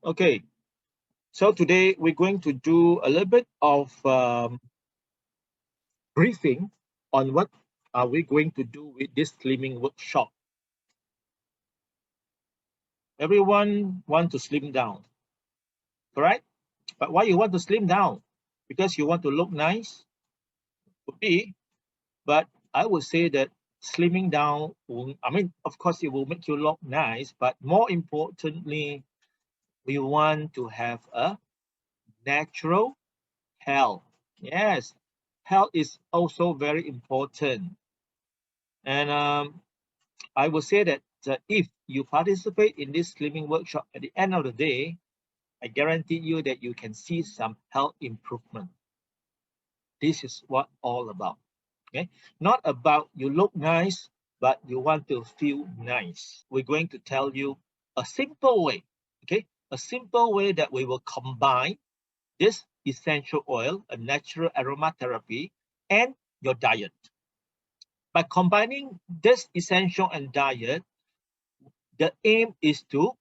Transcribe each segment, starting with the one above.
Okay, so today we're going to do a little bit of briefing on what are we going to do with this slimming workshop. Everyone want to slim down, correct? But why you want to slim down? Because you want to look nice? Could be, but I would say that slimming down, of course, it will make you look nice, but more importantly, we want to have a natural health. Yes, health is also very important. And I would say that if you participate in this slimming workshop, at the end of the day, I guarantee you that you can see some health improvement. This is what all about. Okay, not about you look nice, but you want to feel nice. We're going to tell you a simple way. Okay, a simple way that we will combine this essential oil, a natural aromatherapy, and your diet. By combining this essential and diet, the aim is to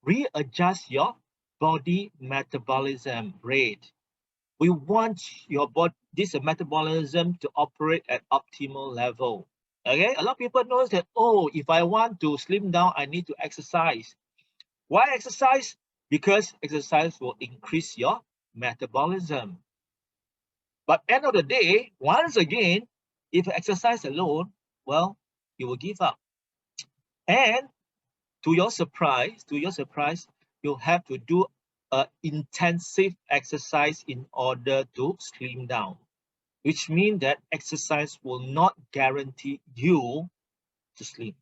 readjust your body metabolism rate. We want your body, this metabolism to operate at optimal level. Okay, a lot of people knows that, oh, if I want to slim down, I need to exercise. Why exercise? Because exercise will increase your metabolism. But end of the day, once again, if you exercise alone, well, you will give up. And to your surprise, you have to do intensive exercise in order to slim down, which means that exercise will not guarantee you to slim.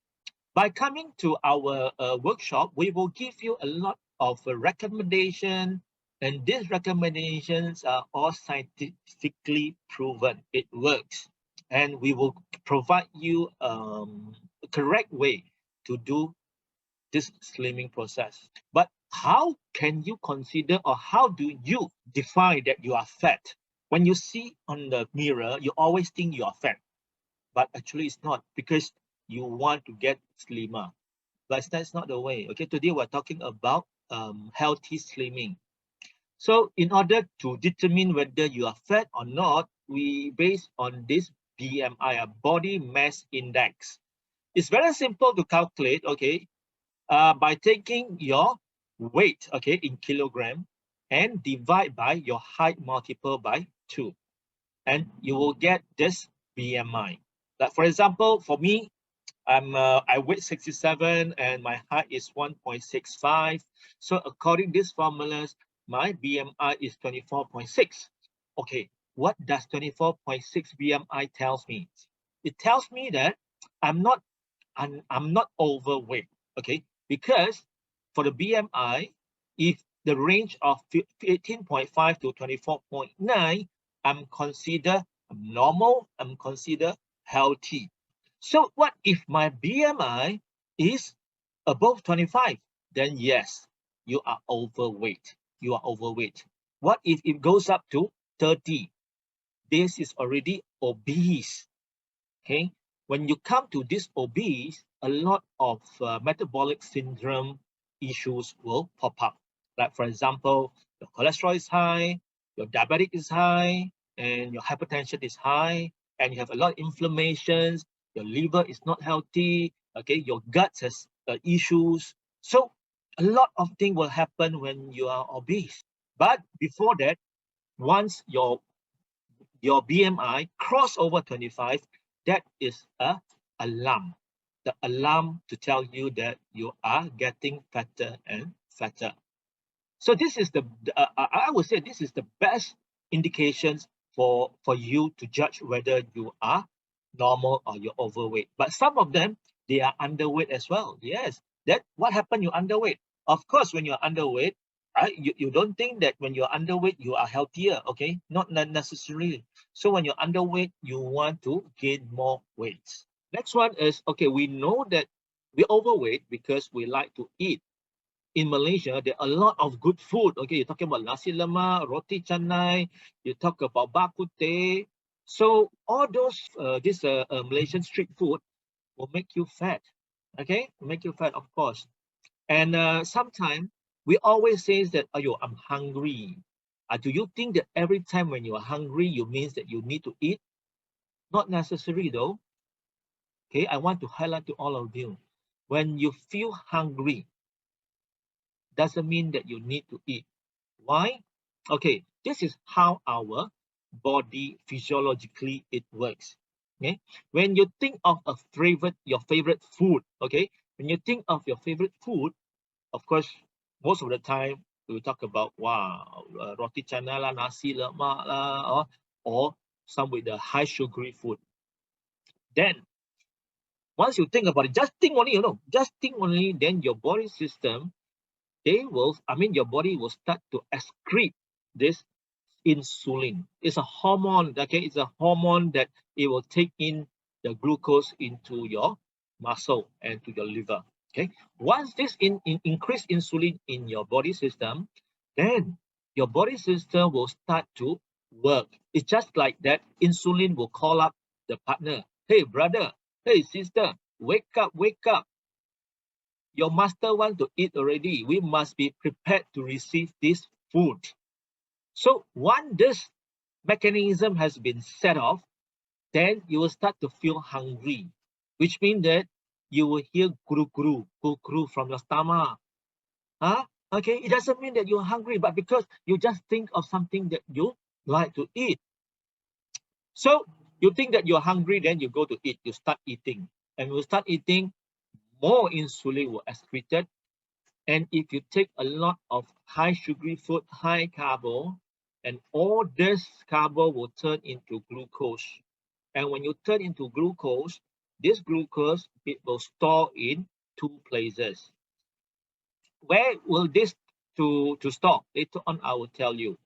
By coming to our workshop, we will give you a lot of recommendation, and these recommendations are all scientifically proven. It works, and we will provide you a correct way to do this slimming process. But how can you consider, or how do you define that you are fat? When you see on the mirror, you always think you are fat, but actually it's not, because you want to get slimmer. But that's not the way. Okay, today we're talking about healthy slimming. So in order to determine whether you are fat or not, we base on this BMI, a body mass index. It's very simple to calculate, okay, by taking your weight, okay, in kilogram, and divide by your height multiple by 2. And you will get this BMI. Like for example, for me, I weigh 67 and my height is 1.65. So according to these formulas, my BMI is 24.6. Okay, what does 24.6 BMI tells me? It tells me that I'm not I'm not overweight. Okay, because for the BMI, if the range of 18.5 to 24.9, I'm considered normal, I'm considered healthy. So what if my BMI is above 25? Then yes, you are overweight. You are overweight. What if it goes up to 30? This is already obese. Okay, when you come to this obese, a lot of metabolic syndrome issues will pop up. Like for example, your cholesterol is high, your diabetic is high, and your hypertension is high, and you have a lot of inflammations, your liver is not healthy, okay, your gut has issues. So a lot of things will happen when you are obese. But before that, once your BMI cross over 25, that is a alarm. The alarm to tell you that you are getting fatter and fatter. So this is I would say this is the best indications for you to judge whether you are normal or you're overweight. But some of them, they are underweight as well. Yes, that what happened, you're underweight. Of course, when you're underweight, you don't think that when you're underweight, you are healthier, okay? Not necessarily. So when you're underweight, you want to gain more weight. Next one is, okay, we know that we're overweight because we like to eat. In Malaysia, there are a lot of good food. Okay, you're talking about nasi lemak, roti canai, you talk about bak kut teh. So all those, Malaysian street food will make you fat. Okay, make you fat, of course. And sometimes We always say that, "Ayo, I'm hungry." Do you think that every time when you are hungry, you means that you need to eat? Not necessary though. Okay, I want to highlight to all of you. When you feel hungry, doesn't mean that you need to eat. Why? Okay, this is how our body physiologically it works. Okay, when you think of your favorite food, okay, when you think of your favorite food, of course, most of the time we talk about wow, roti canai lah, nasi lemak lah, or some with the high sugary food. Then once you think about it, just think only, just think only, then your body system, your body will start to excrete this insulin. It's a hormone, okay? It's a hormone that it will take in the glucose into your muscle and to your liver, okay? Once this increased insulin in your body system, then your body system will start to work. It's just like that insulin will call up the partner. Hey, brother, hey, sister, wake up, wake up. Your master wants to eat already. We must be prepared to receive this food. So once this mechanism has been set off, then you will start to feel hungry, which means that you will hear guru from your stomach. Huh? Okay, it doesn't mean that you're hungry, but because you just think of something that you like to eat. So you think that you're hungry, then you go to eat, you start eating. And when you start eating, more insulin will excreted. And if you take a lot of high sugary food, high carbo, and all this carbo will turn into glucose. And when you turn into glucose, this glucose, it will store in two places. Where will this to store? Later on, I will tell you.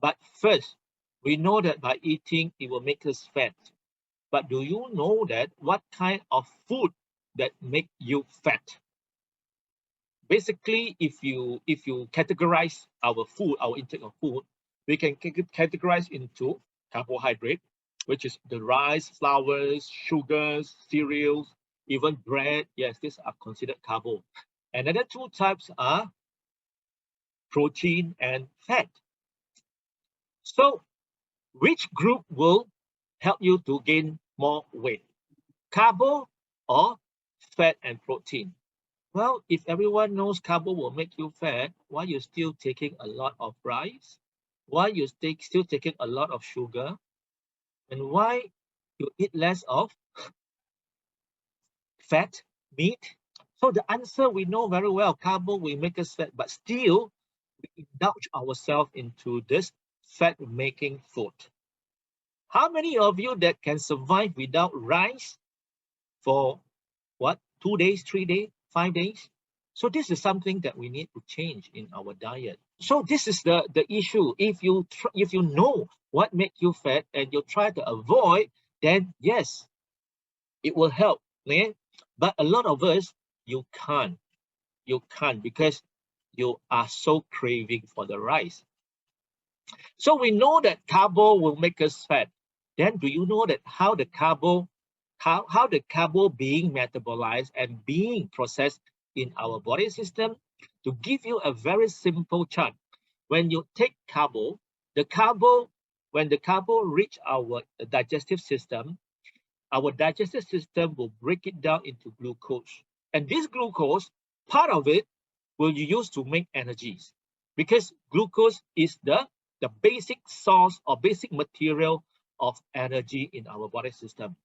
But first, we know that by eating, it will make us fat. But do you know that what kind of food that make you fat? Basically, if you categorize our food, our intake of food, we can categorize into carbohydrate, which is the rice, flours, sugars, cereals, even bread. Yes, these are considered carbo. Another two types are protein and fat. So which group will help you to gain more weight? Carbo or fat and protein? Well, if everyone knows carbo will make you fat, why you still taking a lot of rice? Why you still taking a lot of sugar? And why you eat less of fat, meat? So the answer we know very well, carbo will make us fat, but still we indulge ourselves into this fat-making food. How many of you that can survive without rice for what, 2 days, 3 days, 5 days? So this is something that we need to change in our diet. So this is the issue. If you know what makes you fat and you try to avoid, then yes, it will help. Man. But a lot of us, you can't because you are so craving for the rice. So we know that carbo will make us fat. Then do you know that how the carbo being metabolized and being processed in our body system? To give you a very simple chart, when you take carbo, when the carbo reach our digestive system, our digestive system will break it down into glucose. And this glucose, part of it will you use to make energies, because glucose is the basic source or basic material of energy in our body system.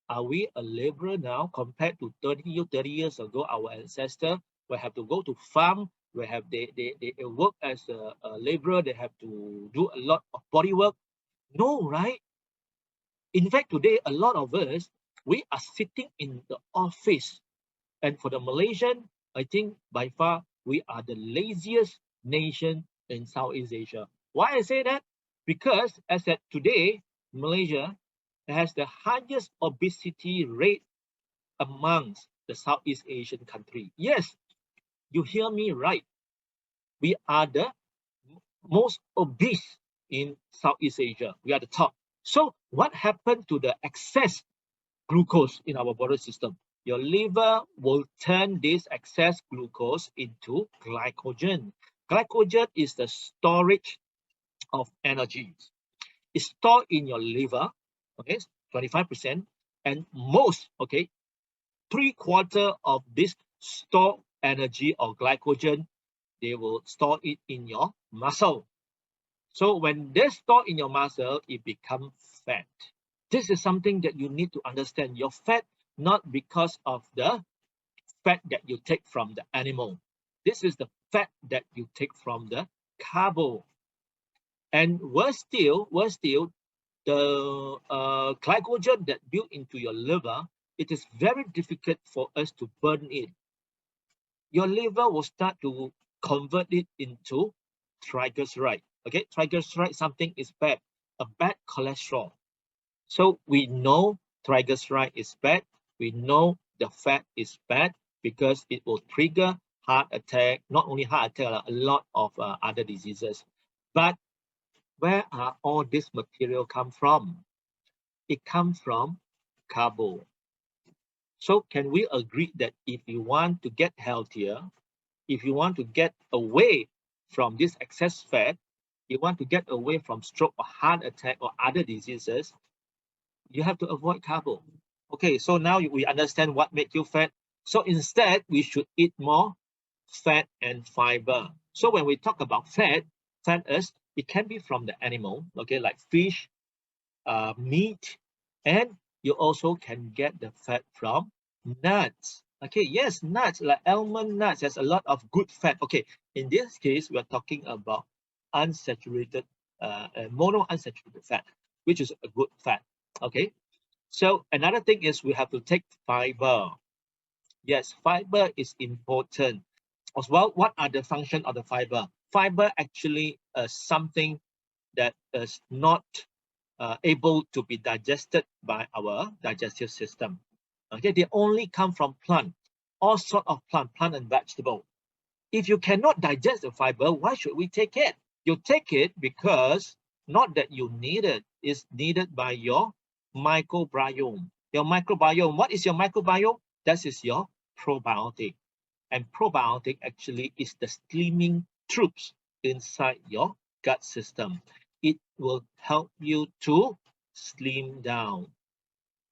Are we a laborer now compared to 30 years ago? Our ancestors will have to go to farm, will have they work as a laborer, they have to do a lot of body work. No, right? In fact, today, a lot of us, we are sitting in the office. And for the Malaysian, I think by far, we are the laziest nation in Southeast Asia. Why I say that? Because as at today, Malaysia has the highest obesity rate amongst the Southeast Asian country. Yes, you hear me right. We are the most obese in Southeast Asia. We are the top. So what happened to the excess glucose in our body system? your liver will turn this excess glucose into glycogen. Glycogen is the storage of energy. It's stored in your liver, okay, 25%, and most, okay, 3/4 of this stored energy or glycogen, they will store it in your muscle. So when they store in your muscle, it becomes fat. This is something that you need to understand. Your fat, not because of the fat that you take from the animal. This is the fat that you take from the carbo. And worse still, the glycogen that built into your liver, it is very difficult for us to burn it. Your liver will start to convert it into triglyceride. Okay, triglyceride, something is bad, a bad cholesterol. So we know triglyceride is bad. We know the fat is bad because it will trigger heart attack, not only heart attack, a lot of other diseases. But where are all this material come from? It comes from carbo. So can we agree that if you want to get healthier, if you want to get away from this excess fat, you want to get away from stroke or heart attack or other diseases, you have to avoid carbo. Okay, so now we understand what makes you fat. So instead, we should eat more fat and fiber. So when we talk about fat, it can be from the animal, okay, like fish, meat, and you also can get the fat from nuts. Okay, yes, nuts like almond nuts has a lot of good fat. Okay, in this case, we're talking about unsaturated, monounsaturated fat, which is a good fat. Okay, so another thing is we have to take fiber. Yes, fiber is important. As well, what are the function of the fiber? Fiber actually something that is not able to be digested by our digestive system. Okay, they only come from plant, all sort of plant and vegetable. If you cannot digest the fiber, why should we take it? You take it because not that you need it, it's needed by your microbiome. Your microbiome, what is your microbiome? That is your probiotic. And probiotic actually is the slimming troops inside your gut system. It will help you to slim down.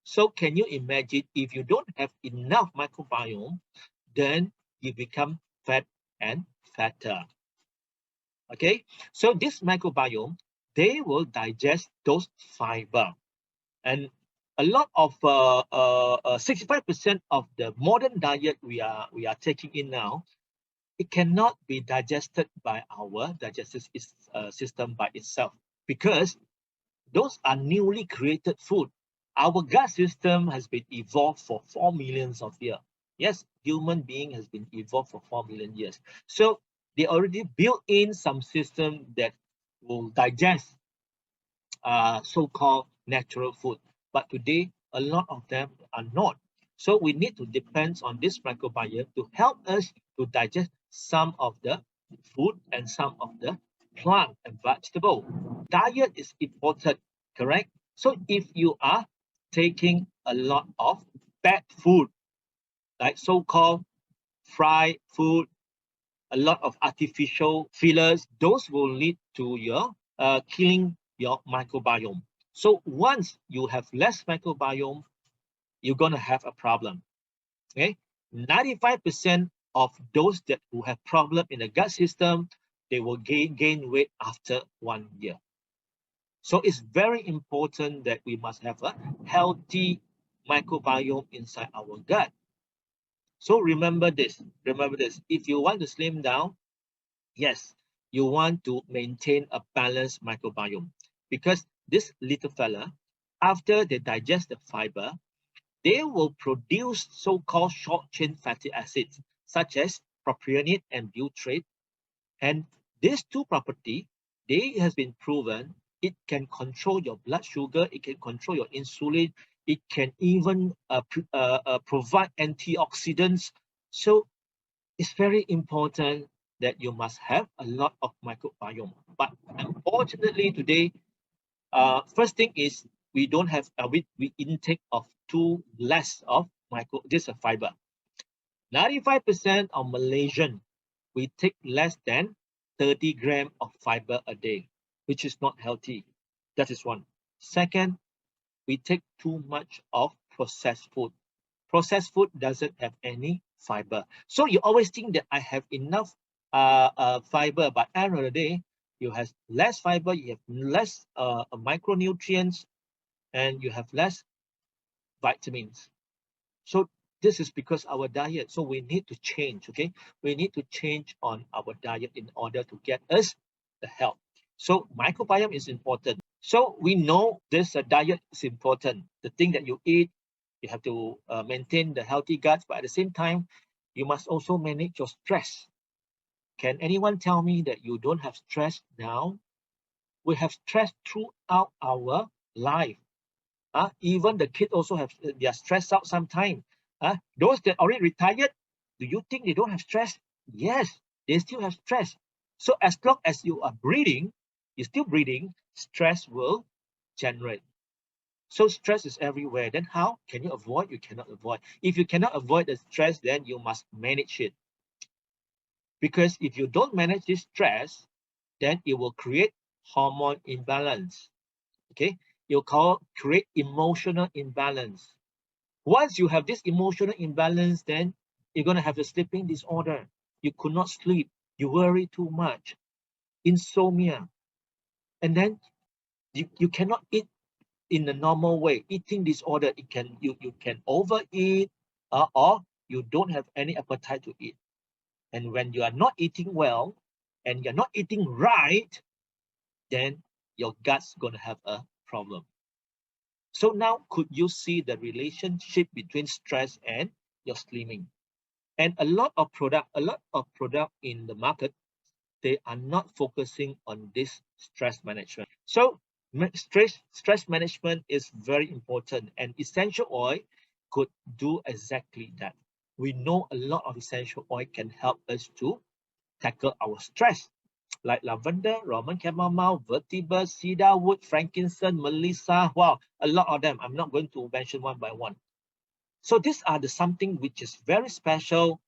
So can you imagine if you don't have enough microbiome, then you become fat and fatter. Okay, so this microbiome, they will digest those fiber. And a lot of 65% of the modern diet we are taking in now, it cannot be digested by our digestive system by itself because those are newly created food. Our gut system has been evolved for 4 millions of years. Yes, human being has been evolved for 4 million years. So they already built in some system that will digest so-called natural food. But today, a lot of them are not. So we need to depend on this microbiome to help us to digest some of the food and some of the plant and vegetable. Diet is important, correct? So if you are taking a lot of bad food, like so-called fried food, a lot of artificial fillers, those will lead to your killing your microbiome. So once you have less microbiome, you're going to have a problem. Okay, 95% of those that who have problem in the gut system, they will gain weight after 1 year. So it's very important that we must have a healthy microbiome inside our gut. So remember this. If you want to slim down, yes, you want to maintain a balanced microbiome because this little fella, after they digest the fiber, they will produce so-called short-chain fatty acids such as propionate and butyrate. And these two properties, they has been proven it can control your blood sugar, it can control your insulin, it can even provide antioxidants. So it's very important that you must have a lot of microbiome. But unfortunately today, first thing is we don't have we intake of too less of this fiber. 95% of Malaysian, we take less than 30 grams of fiber a day, which is not healthy. That is one. Second, we take too much of processed food. Processed food doesn't have any fiber. So you always think that I have enough fiber, but at the end of the day, you have less fiber, you have less micronutrients, and you have less vitamins. So this is because our diet. So we need to change, okay? We need to change on our diet in order to get us the health. So microbiome is important. So we know this diet is important. The thing that you eat, you have to maintain the healthy guts, but at the same time, you must also manage your stress. Can anyone tell me that you don't have stress now? We have stress throughout our life. Even the kids also have, they are stressed out sometimes. Those that already retired, do you think they don't have stress? Yes, they still have stress. So as long as you are breathing, you're still breathing, stress will generate. So stress is everywhere. Then how can you avoid? You cannot avoid. If you cannot avoid the stress, then you must manage it. Because if you don't manage this stress, then it will create hormone imbalance. Okay, you'll create emotional imbalance. Once you have this emotional imbalance, then you're going to have a sleeping disorder. You could not sleep. You worry too much. Insomnia. And then you cannot eat in the normal way. Eating disorder, you can overeat or you don't have any appetite to eat. And when you are not eating well and you're not eating right, then your gut's going to have a problem. So now could you see the relationship between stress and your slimming? And a lot of product in the market, they are not focusing on this stress management. So stress management is very important, and essential oil could do exactly that. We know a lot of essential oil can help us to tackle our stress, like lavender, Roman chamomile, vetiver, cedarwood, frankincense, melissa. Wow, a lot of them. I'm not going to mention one by one. So these are something which is very special.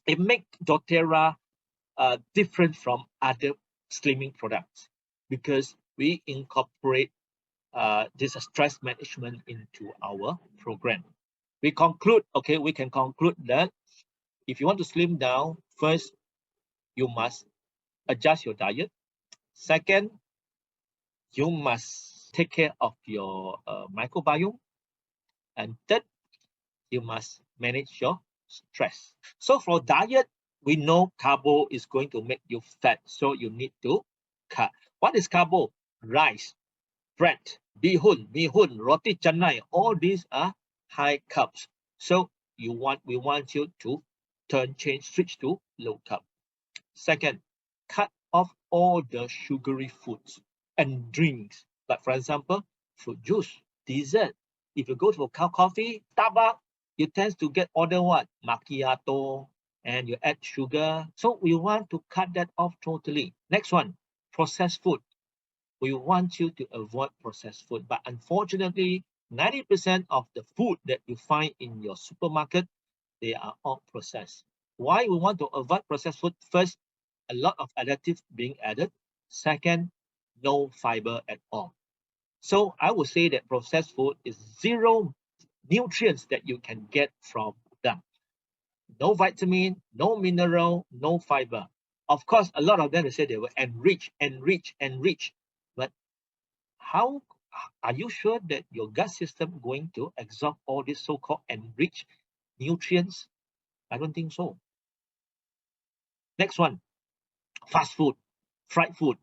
It makes doTERRA different from other slimming products because we incorporate this stress management into our program. We can conclude that if you want to slim down, first, you must adjust your diet. Second, you must take care of your microbiome. And third, you must manage your stress. So for diet, we know carbo is going to make you fat, so you need to cut. What is carbo? Rice, bread, bihun, roti canai, all these are high carbs. So we want you to switch to low carb. Second, cut off all the sugary foods and drinks. Like for example, fruit juice, dessert. If you go to a coffee, Starbucks, you tend to order what? Macchiato, and you add sugar. So we want to cut that off totally. Next one, processed food. We want you to avoid processed food. But unfortunately, 90% of the food that you find in your supermarket, they are all processed. Why we want to avoid processed food? First, a lot of additives being added. Second, no fiber at all. So I would say that processed food is zero nutrients that you can get from them. No vitamin, no mineral, no fiber. Of course, a lot of them say they will enrich. But how are you sure that your gut system going to absorb all these so-called enriched nutrients? I don't think so. Next one, fast food, fried food.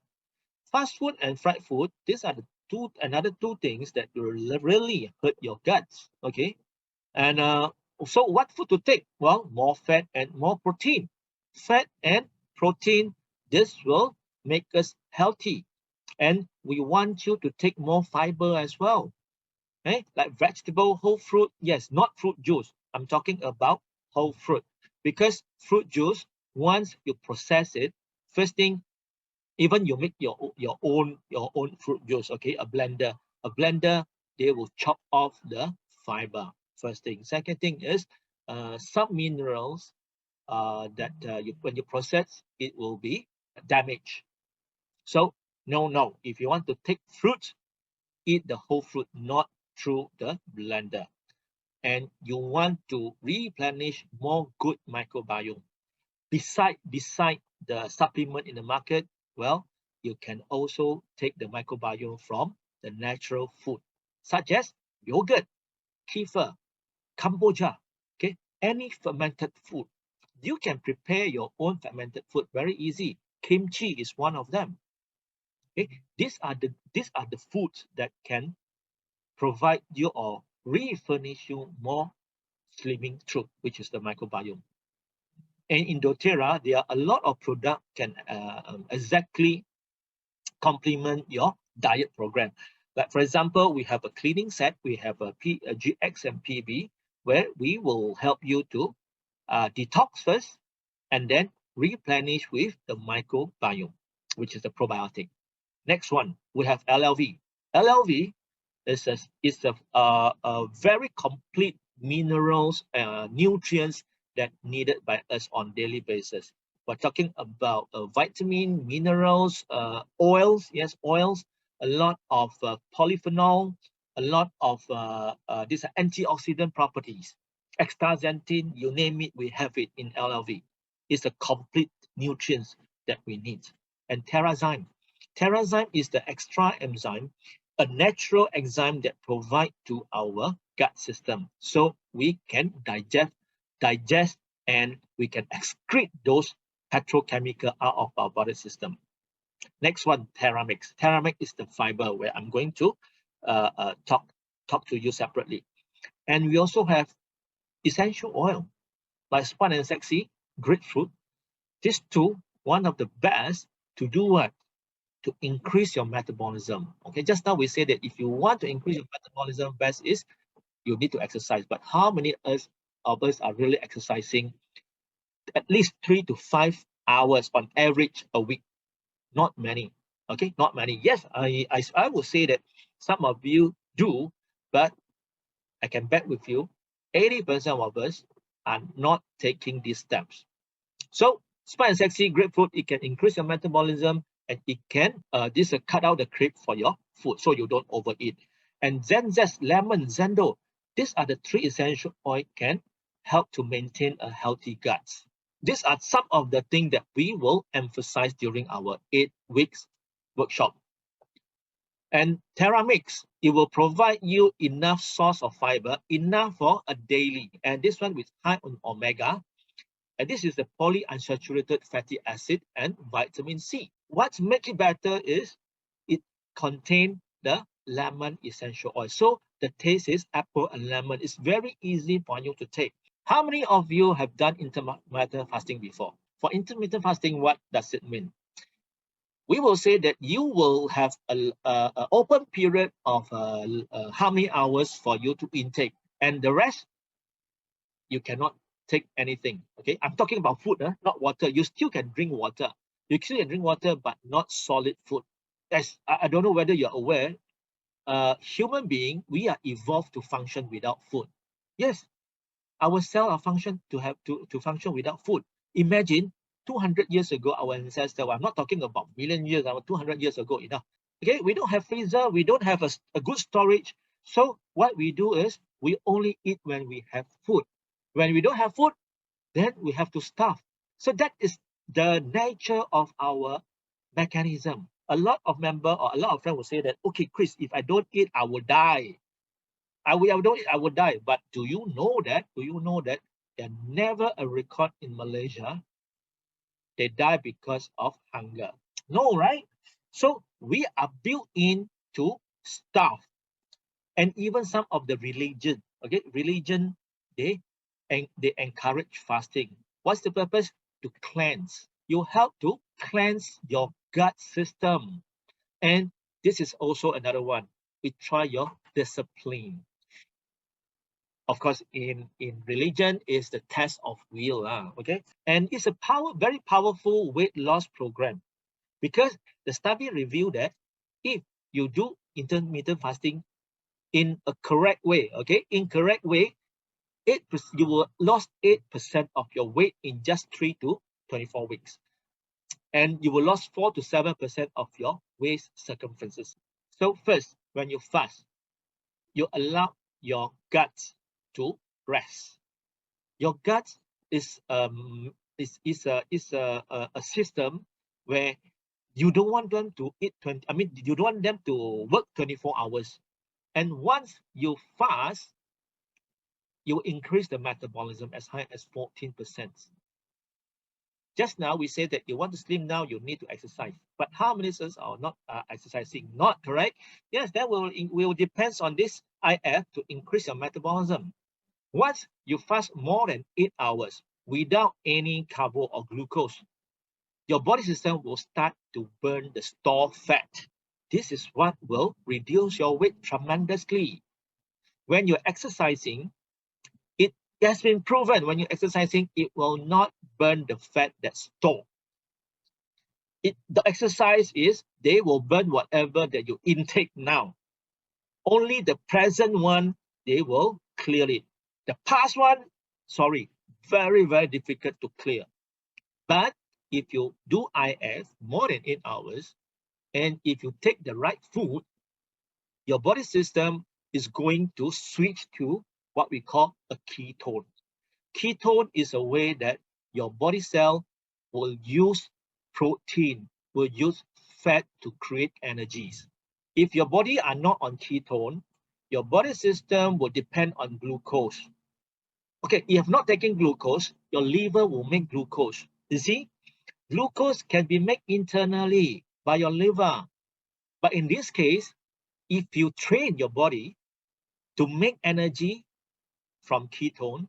Fast food and fried food, these are another two things that will really hurt your guts. Okay, and so what food to take? Well, more fat and more protein. Fat and protein, this will make us healthy. And we want you to take more fiber as well. Okay? Like vegetable, whole fruit. Yes, not fruit juice. I'm talking about whole fruit. Because fruit juice, once you process it, first thing, even you make your own fruit juice, okay? A blender, they will chop off the fiber. First thing. Second thing is some minerals that when you process, it will be damaged. So no. If you want to take fruit, eat the whole fruit, not through the blender. And you want to replenish more good microbiome. Beside the supplement in the market, well, you can also take the microbiome from the natural food, such as yogurt, kefir, kombucha, okay, any fermented food. You can prepare your own fermented food very easy. Kimchi is one of them. Okay, these are the foods that can provide you or refurnish you more slimming truth, which is the microbiome. And in doTERRA, there are a lot of products can exactly complement your diet program. Like for example, we have a cleaning set, we have a GX and PB, where we will help you to detox first and then replenish with the microbiome, which is the probiotic. Next one, we have LLV. LLV is a very complete minerals, nutrients that needed by us on daily basis. We're talking about vitamin, minerals, oils, yes, oils, a lot of polyphenol, a lot of these are antioxidant properties, astaxanthin, you name it, we have it in LLV. It's a complete nutrients that we need. And TerraZyme. TerraZyme is the extra enzyme, a natural enzyme that provide to our gut system, so we can digest, and we can excrete those petrochemical out of our body system. Next one, TerraMix. TerraMix is the fiber where I'm going to talk to you separately. And we also have essential oil like Spun and Sexy, grapefruit. These two, one of the best to do what? To increase your metabolism. Okay, just now we said that if you want to increase your metabolism, best is you need to exercise. But how many of us are really exercising at least 3 to 5 hours on average a week? Not many. Okay, not many. Yes, I would say that some of you do, but I can bet with you 80% of us are not taking these steps. So Spun and Sexy grapefruit, it can increase your metabolism, and it can cut out the crave for your food so you don't overeat. And Zenzest, lemon, Zendo, these are the 3 essential oil can help to maintain a healthy gut. These are some of the things that we will emphasize during our 8 weeks workshop. And TerraMix, it will provide you enough source of fiber, enough for a daily. And this one with high on omega. And this is the polyunsaturated fatty acid and vitamin C. What makes it better is it contains the lemon essential oil. So the taste is apple and lemon. It's very easy for you to take. How many of you have done intermittent fasting before? For intermittent fasting, what does it mean? We will say that you will have an open period of how many hours for you to intake, and the rest you cannot take anything. Okay, I'm talking about food, not water. You still can drink water. You still can drink water, but not solid food. As I don't know whether you're aware, human being, we are evolved to function without food. Yes, our cells are function to function without food. Imagine 200 years ago, our ancestors, I'm not talking about million years, 200 years ago, okay, we don't have freezer, we don't have a good storage. So what we do is we only eat when we have food. When we don't have food, then we have to starve. So that is the nature of our mechanism. A lot of members or a lot of friends will say that, okay, Chris, if I don't eat, I will die. I will die. But do you know that there's never a record in Malaysia they die because of hunger? No, right? So we are built in to starve. And even some of the religion, they encourage fasting. What's the purpose? To cleanse. You help to cleanse your gut system. And this is also another one. We try your discipline. Of course, in religion is the test of will, okay? And it's a very powerful weight loss program, because the study revealed that if you do intermittent fasting in a correct way, okay, in correct way, you will lost 8% of your weight in just 3 to 24 weeks. And you will lose 4 to 7% of your waist circumferences. So first, when you fast, you allow your gut to rest. Your gut is a system where you don't want them to eat 20. I mean, you don't want them to work 24 hours. And once you fast, you increase the metabolism as high as 14%. Just now we said that you want to slim down, you need to exercise. But how many of us are not exercising? Not correct? Yes, that will depend on this IF to increase your metabolism. Once you fast more than 8 hours without any carbo or glucose, your body system will start to burn the stored fat. This is what will reduce your weight tremendously. When you're exercising, it has been proven when you're exercising, it will not burn the fat that's stored. The exercise is they will burn whatever that you intake now. Only the present one, they will clear it. The past one, sorry, very, very difficult to clear. But if you do IF more than 8 hours, and if you take the right food, your body system is going to switch to what we call a ketone. Ketone is a way that your body cell will use protein, will use fat to create energies. If your body are not on ketone, your body system will depend on glucose. Okay, if not taking glucose, your liver will make glucose. You see, glucose can be made internally by your liver. But in this case, if you train your body to make energy from ketone,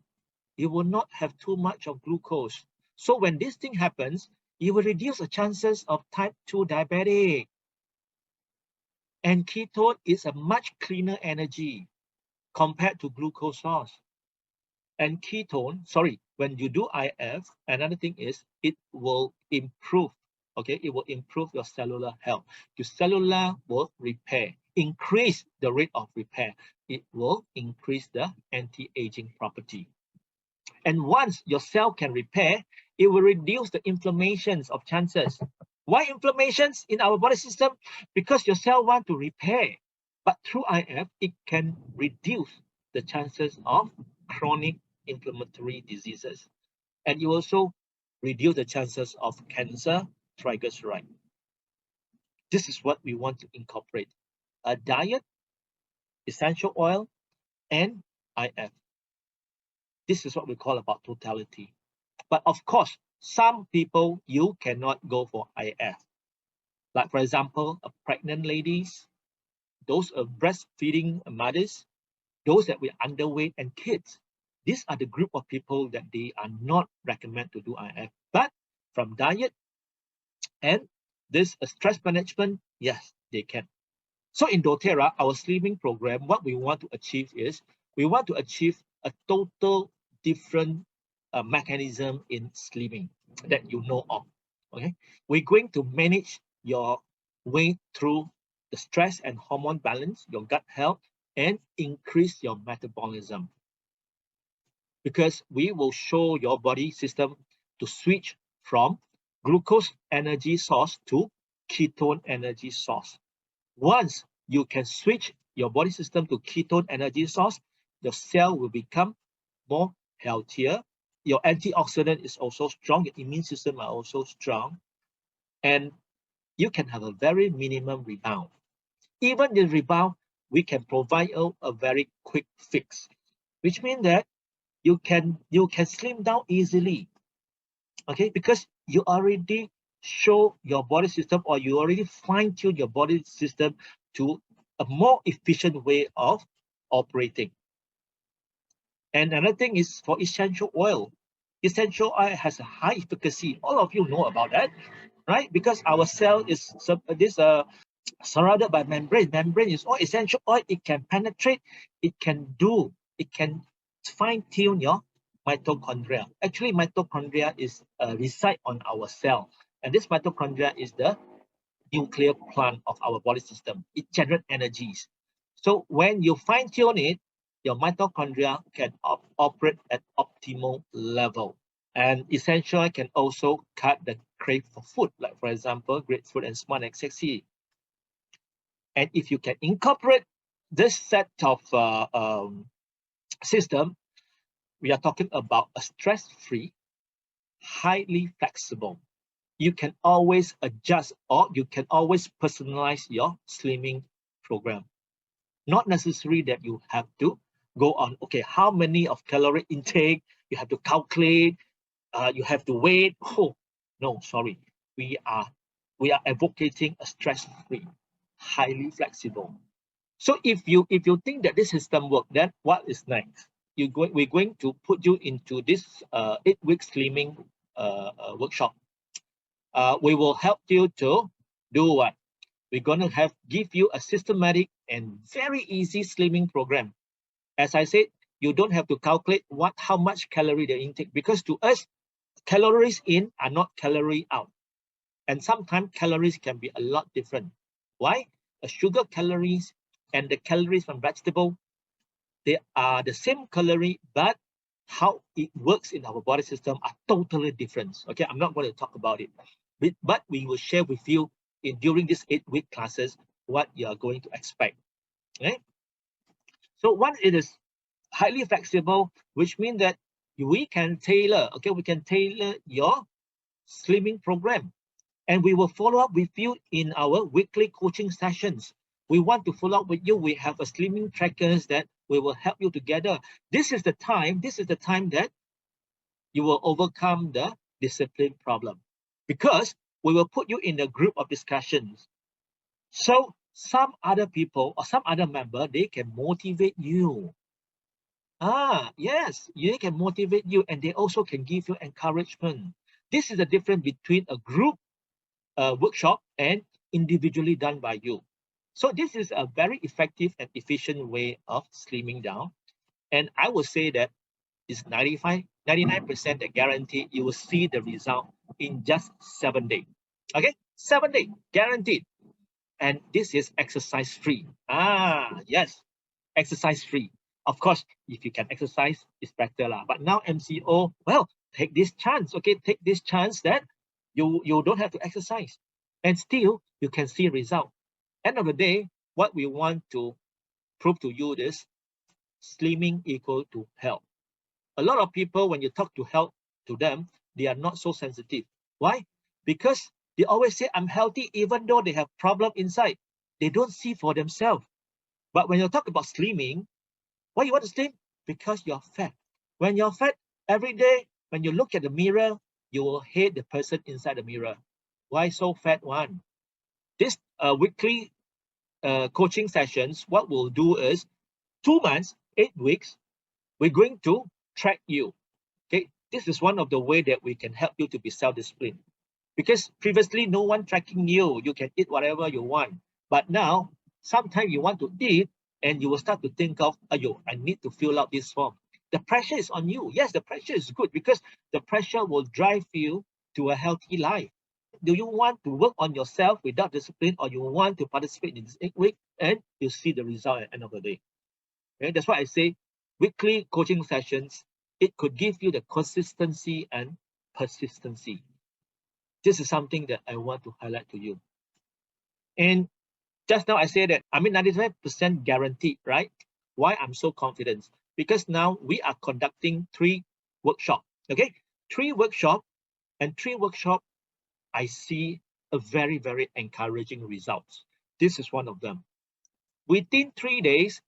you will not have too much of glucose. So when this thing happens, you will reduce the chances of type 2 diabetic. And ketone is a much cleaner energy compared to glucose source. And ketone, sorry, when you do IF, another thing is it will improve, okay? It will improve your cellular health. Your cellular will repair, increase the rate of repair. It will increase the anti-aging property. And once your cell can repair, it will reduce the inflammations of chances. Why inflammations in our body system? Because your cell want to repair. But through IF, it can reduce the chances of chronic inflammatory diseases. And you also reduce the chances of cancer, triglyceride. This is what we want to incorporate. A diet, essential oil, and IF. This is what we call about totality. But of course, some people, you cannot go for IF. Like for example, pregnant ladies, those breastfeeding mothers, those that were underweight and kids. These are the group of people that they are not recommended to do IF. But from diet and this stress management, yes, they can. So in doTERRA, our slimming program, what we want to achieve is, we want to achieve a total different mechanism in slimming that you know of. Okay, we're going to manage your weight through the stress and hormone balance, your gut health, and increase your metabolism. Because we will show your body system to switch from glucose energy source to ketone energy source. Once you can switch your body system to ketone energy source, your cell will become more healthier. Your antioxidant is also strong. Your immune system are also strong. And you can have a very minimum rebound. Even the rebound, we can provide a very quick fix, which means that you can slim down easily. Okay, because you already show your body system, or you already fine-tune your body system to a more efficient way of operating. And another thing is for essential oil. Essential oil has a high efficacy. All of you know about that, right? Because our cell is surrounded by membrane. Membrane is all essential oil. It can penetrate. It can fine-tune your mitochondria. Actually, mitochondria is reside on our cell, and this mitochondria is the nuclear plant of our body system. It generates energies. So when you fine-tune it, your mitochondria can operate at optimal level. And essential can also cut the crave for food, like for example, grapefruit and smart and sexy. And if you can incorporate this set of system, we are talking about a stress-free, highly flexible. You can always adjust or you can always personalize your slimming program. Not necessary that you have to go on, okay, how many of calorie intake, you have to calculate, you have to wait. Oh, no, sorry. We are advocating a stress-free, highly flexible. So if you think that this system work, then what is next? We're going to put you into this 8-week slimming workshop. We will help you to do what? We're going to give you a systematic and very easy slimming program. As I said, you don't have to calculate how much calorie they intake, because to us, calories in are not calorie out. And sometimes calories can be a lot different. Why? The sugar calories and the calories from vegetable, they are the same calorie, but how it works in our body system are totally different. Okay, I'm not going to talk about it, but we will share with you during these 8-week classes what you are going to expect. Okay, so once it is highly flexible, which means that we can tailor. Okay, we can tailor your slimming program, and we will follow up with you in our weekly coaching sessions. We want to follow up with you. We have a slimming trackers that we will help you together. This is the time that you will overcome the discipline problem, because we will put you in a group of discussions. So some other people or some other member, they can motivate you. Yes, they can motivate you, and they also can give you encouragement. This is the difference between a group workshop and individually done by you. So this is a very effective and efficient way of slimming down. And I would say that it's 99% that guarantee you will see the result in just 7 days. Okay, 7 days guaranteed. And this is exercise free. Yes, exercise free. Of course, if you can exercise, it's better lah. But now MCO, well, take this chance. Okay, take this chance that you don't have to exercise, and still you can see result. End of the day, what we want to prove to you is slimming equal to health. A lot of people, when you talk to health to them, they are not so sensitive. Why? Because they always say I'm healthy, even though they have problem inside. They don't see for themselves. But when you talk about slimming, why you want to slim? Because you're fat. When you're fat, every day when you look at the mirror, you will hate the person inside the mirror. Why so fat one? This weekly coaching sessions, what we'll do is 2 months, 8 weeks, we're going to track you. Okay, this is one of the way that we can help you to be self-disciplined. Because previously, no one tracking you. You can eat whatever you want. But now, sometimes you want to eat and you will start to think of, ayo, I need to fill out this form. The pressure is on you. Yes, the pressure is good because the pressure will drive you to a healthy life. Do you want to work on yourself without discipline, or you want to participate in this 8 week and you see the result at the end of the day? Okay, that's why I say weekly coaching sessions, it could give you the consistency and persistency. This is something that I want to highlight to you. And just now I say that I'm 95% guaranteed, right? Why I'm so confident? Because now we are conducting 3 workshops. Okay, 3 workshops, and 3 workshops, I see a very, very encouraging results. This is one of them. Within 3 days,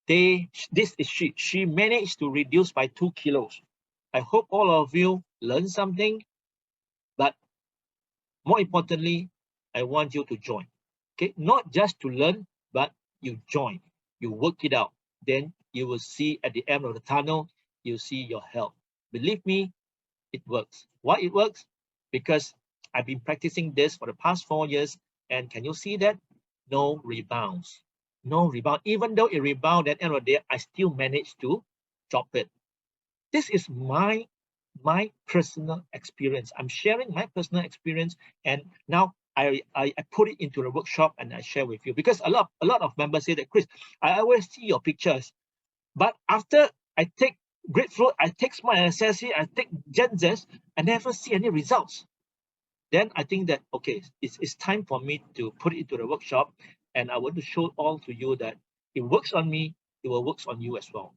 she managed to reduce by 2 kilos. I hope all of you learn something, but more importantly, I want you to join. Okay, not just to learn, but you join, you work it out. Then you will see at the end of the tunnel, you see your health. Believe me, it works. Why it works? Because I've been practicing this for the past 4 years, and can you see that? No rebounds. No rebound. Even though it rebounded at the end of the day, I still managed to drop it. This is my personal experience. I'm sharing my personal experience, and now I put it into the workshop and I share with you, because a lot of members say that, Chris, I always see your pictures. But after I take grapefruit, I take smart necessity, I take Gen-Z, I never see any results. Then I think that, okay, it's time for me to put it into the workshop, and I want to show all to you that it works on me, it will work on you as well.